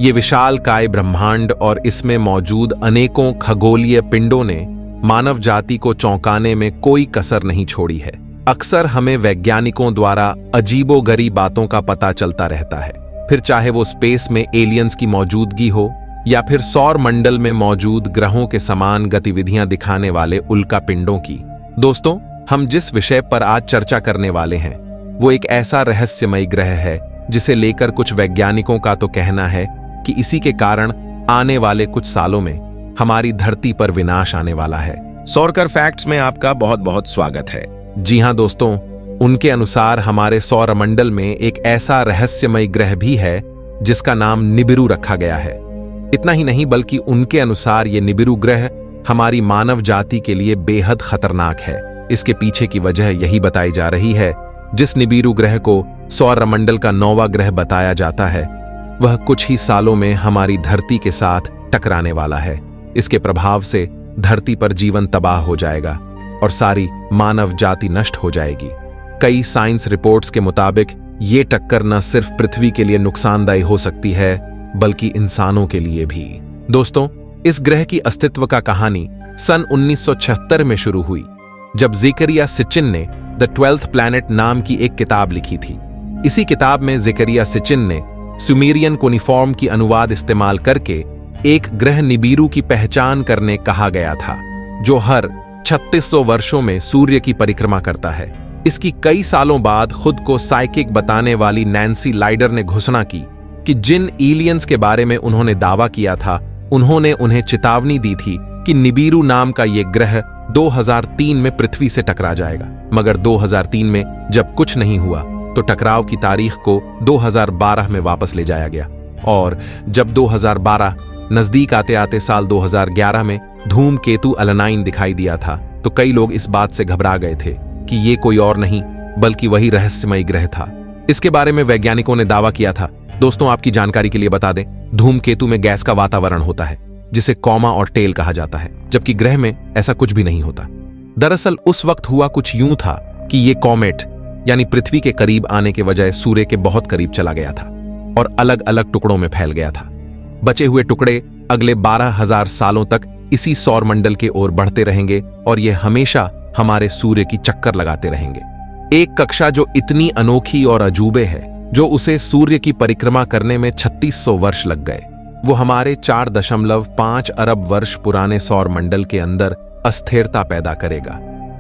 ये विशालकाय ब्रह्मांड और इसमें मौजूद अनेकों खगोलीय पिंडों ने मानव जाति को चौंकाने में कोई कसर नहीं छोड़ी है। अक्सर हमें वैज्ञानिकों द्वारा अजीबोगरीब बातों का पता चलता रहता है, फिर चाहे वो स्पेस में एलियंस की मौजूदगी हो या फिर सौर मंडल में मौजूद ग्रहों के समान गतिविधियां दिखाने वाले उल्का पिंडों की। दोस्तों, हम जिस विषय पर आज चर्चा करने वाले हैं वो एक ऐसा रहस्यमय ग्रह है जिसे लेकर कुछ वैज्ञानिकों का तो कहना है कि इसी के कारण आने वाले कुछ सालों में हमारी धरती पर विनाश आने वाला है। सौरकर फैक्ट्स में आपका बहुत बहुत स्वागत है। जी हां दोस्तों, उनके अनुसार हमारे सौरमंडल में एक ऐसा रहस्यमय ग्रह भी है जिसका नाम निबिरू रखा गया है। इतना ही नहीं बल्कि उनके अनुसार ये निबिरू ग्रह हमारी मानव जाति के लिए बेहद खतरनाक है। इसके पीछे की वजह यही बताई जा रही है, जिस निबिरू ग्रह को सौरमंडल का 9वां ग्रह बताया जाता है वह कुछ ही सालों में हमारी धरती के साथ टकराने वाला है। इसके प्रभाव से धरती पर जीवन तबाह हो जाएगा और सारी मानव जाति नष्ट हो जाएगी। कई साइंस रिपोर्ट्स के मुताबिक ये टक्कर न सिर्फ पृथ्वी के लिए नुकसानदायी हो सकती है बल्कि इंसानों के लिए भी। दोस्तों, इस ग्रह की अस्तित्व का कहानी सन 1976 में शुरू हुई जब ज़ेकरिया सिचिन ने द 12th प्लैनेट नाम की एक किताब लिखी थी। इसी किताब में ज़ेकरिया सिचिन ने सुमेरियन कोनिफॉर्म की अनुवाद इस्तेमाल करके एक ग्रह निबिरू की पहचान करने कहा गया था जो हर 3600 वर्षों में सूर्य की परिक्रमा करता है। इसकी कई सालों बाद खुद को साइकिक बताने वाली नैन्सी लाइडर ने घोषणा की कि जिन एलियंस के बारे में उन्होंने दावा किया था उन्होंने उन्हें चेतावनी दी थी कि निबिरू नाम का यह ग्रह 2003 में पृथ्वी से टकरा जाएगा। मगर 2003 में जब कुछ नहीं हुआ तो टकराव की तारीख को 2012 में वापस ले जाया गया और जब 2012 नजदीक आते आते साल 2011 में धूमकेतु अल9 दिखाई दिया था तो कई लोग इस बात से घबरा गए थे कि ये कोई और नहीं बल्कि वही रहस्यमय ग्रह था। इसके बारे में वैज्ञानिकों ने दावा किया था। दोस्तों, आपकी जानकारी के लिए बता दें, धूमकेतु में गैस का वातावरण होता है जिसे कॉमा और टेल कहा जाता है, जबकि ग्रह में ऐसा कुछ भी नहीं होता। दरअसल उस वक्त हुआ कुछ यूं था कि ये कॉमेट यानी पृथ्वी के करीब आने के बजाय सूर्य के बहुत करीब चला गया था और अलग अलग टुकड़ों में फैल गया था। बचे हुए टुकड़े अगले 12,000 सालों तक इसी सौरमंडल के ओर बढ़ते रहेंगे और ये हमेशा हमारे सूर्य की चक्कर लगाते रहेंगे। एक कक्षा जो इतनी अनोखी और अजूबे है जो उसे सूर्य की परिक्रमा करने में 3600 वर्ष लग गए, वो हमारे 4.5 अरब वर्ष पुराने सौरमंडल के अंदर अस्थिरता पैदा करेगा।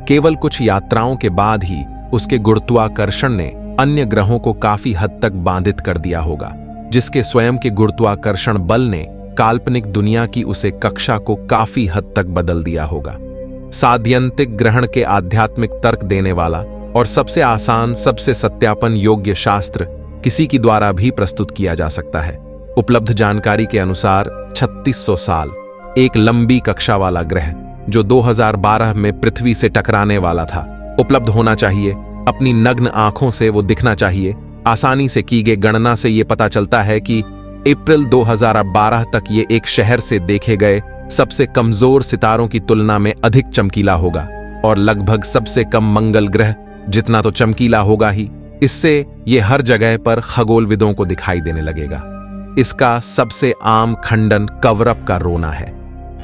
केवल कुछ यात्राओं के बाद ही उसके गुरुत्वाकर्षण ने अन्य ग्रहों को काफी हद तक बाधित कर दिया होगा, जिसके स्वयं के गुरुत्वाकर्षण बल ने काल्पनिक दुनिया की उसे कक्षा को काफी हद तक बदल दिया होगा। साध्यंतिक ग्रहण के आध्यात्मिक तर्क देने वाला और सबसे आसान, सबसे सत्यापन योग्य शास्त्र किसी की द्वारा भी प्रस्तुत किया जा सकता है। उपलब्ध जानकारी के अनुसार 3600 साल एक लंबी कक्षा वाला ग्रह जो 2012 में पृथ्वी से टकराने वाला था उपलब्ध होना चाहिए। अपनी नग्न आंखों से वो दिखना चाहिए। आसानी से की गई गणना से ये पता चलता है कि अप्रैल 2012 तक ये एक शहर से देखे गए सबसे कमजोर सितारों की तुलना में अधिक चमकीला होगा और लगभग सबसे कम मंगल ग्रह जितना तो चमकीला होगा ही। इससे ये हर जगह पर खगोलविदों को दिखाई देने लगेगा। इसका सबसे आम खंडन कवरअप का रोना है।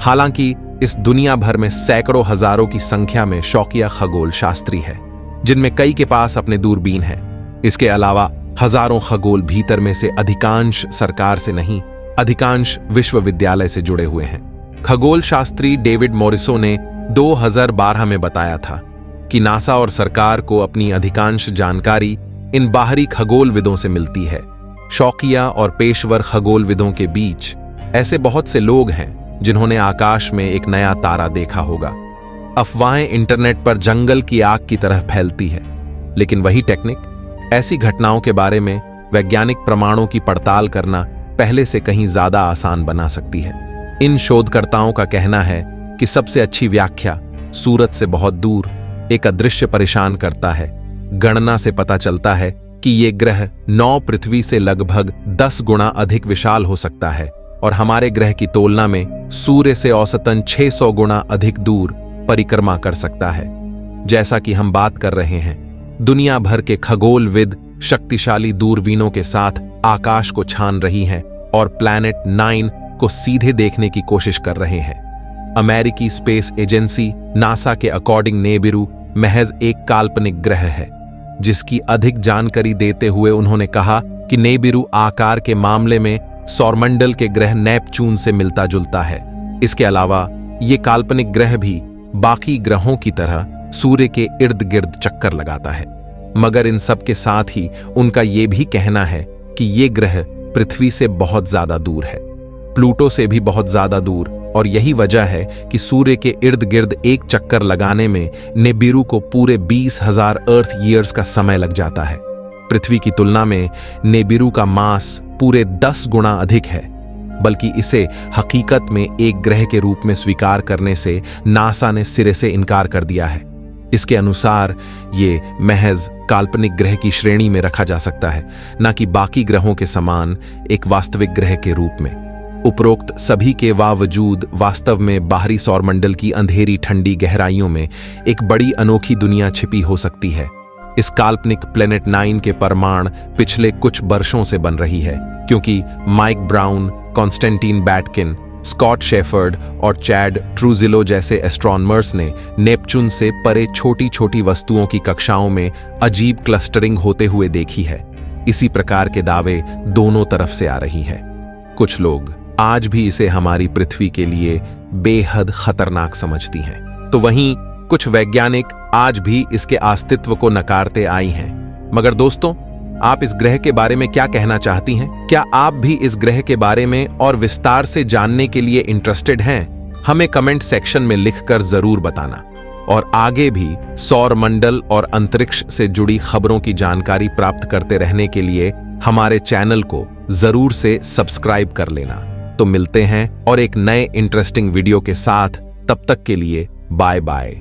हालांकि इस दुनिया भर में सैकड़ों हजारों की संख्या में शौकिया खगोल शास्त्री है जिनमें कई के पास अपने दूरबीन हैं। इसके अलावा हजारों खगोल भीतर में से अधिकांश सरकार से नहीं, अधिकांश विश्वविद्यालय से जुड़े हुए हैं। खगोल शास्त्री डेविड मॉरिसो ने 2012 में बताया था कि नासा और सरकार को अपनी अधिकांश जानकारी इन बाहरी खगोलविदों से मिलती है। शौकिया और पेशवर खगोलविदों के बीच ऐसे बहुत से लोग हैं जिन्होंने आकाश में एक नया तारा देखा होगा। अफवाहें इंटरनेट पर जंगल की आग की तरह फैलती है, लेकिन वही टेक्निक ऐसी घटनाओं के बारे में वैज्ञानिक प्रमाणों की पड़ताल करना पहले से कहीं ज्यादा आसान बना सकती है। इन शोधकर्ताओं का कहना है कि सबसे अच्छी व्याख्या सूरज से बहुत दूर एक अदृश्य परेशान करता है। गणना से पता चलता है कि ये ग्रह 9 पृथ्वी से लगभग 10 गुना अधिक विशाल हो सकता है और हमारे ग्रह की तुलना में सूर्य से औसतन 600 गुना अधिक दूर परिक्रमा कर सकता है। जैसा कि हम बात कर रहे हैं, दुनिया भर के खगोलविद शक्तिशाली दूरबीनों के साथ आकाश को छान रही हैं और प्लैनेट 9 को सीधे देखने की कोशिश कर रहे हैं। अमेरिकी स्पेस एजेंसी नासा के अकॉर्डिंग नेबिरू महज एक काल्पनिक ग्रह है, जिसकी अधिक जानकारी देते हुए उन्होंने कहा कि नेबिरू आकार के मामले में सौरमंडल के ग्रह नेपच्यून से मिलता जुलता है। इसके अलावा ये काल्पनिक ग्रह भी बाकी ग्रहों की तरह सूर्य के इर्द गिर्द चक्कर लगाता है, मगर इन सब के साथ ही उनका ये भी कहना है कि ये ग्रह पृथ्वी से बहुत ज्यादा दूर है, प्लूटो से भी बहुत ज्यादा दूर, और यही वजह है कि सूर्य के इर्द गिर्द एक चक्कर लगाने में नेबिरू को पूरे 20,000 अर्थ ईयर्स का समय लग जाता है। पृथ्वी की तुलना में नेबिरू का मास पूरे 10 गुना अधिक है, बल्कि इसे हकीकत में एक ग्रह के रूप में स्वीकार करने से नासा ने सिरे से इनकार कर दिया है। इसके अनुसार ये महज काल्पनिक ग्रह की श्रेणी में रखा जा सकता है, न कि बाकी ग्रहों के समान एक वास्तविक ग्रह के रूप में। उपरोक्त सभी के बावजूद वास्तव में बाहरी सौरमंडल की अंधेरी ठंडी गहराइयों में एक बड़ी अनोखी दुनिया छिपी हो सकती है। इस काल्पनिक प्लैनेट 9 के परमाणु पिछले कुछ वर्षों से बन रही है, क्योंकि Mike Brown, Konstantin Batygin, Scott Sheppard और चैड ट्रूजिलो जैसे एस्ट्रोनॉमर्स ने नेपच्यून से परे छोटी छोटी वस्तुओं की कक्षाओं में अजीब क्लस्टरिंग होते हुए देखी है। इसी प्रकार के दावे दोनों तरफ से आ रही हैं। कुछ लोग आज भी इसे हमारी पृथ्वी के लिए बेहद खतरनाक समझती हैं, तो वहीं कुछ वैज्ञानिक आज भी इसके अस्तित्व को नकारते आई हैं। मगर दोस्तों, आप इस ग्रह के बारे में क्या कहना चाहती हैं? क्या आप भी इस ग्रह के बारे में और विस्तार से जानने के लिए इंटरेस्टेड हैं? हमें कमेंट सेक्शन में लिखकर जरूर बताना। और आगे भी सौरमंडल और अंतरिक्ष से जुड़ी खबरों की जानकारी प्राप्त करते रहने के लिए हमारे चैनल को जरूर से सब्सक्राइब कर लेना। तो मिलते हैं और एक नए इंटरेस्टिंग वीडियो के साथ। तब तक के लिए बाय बाय।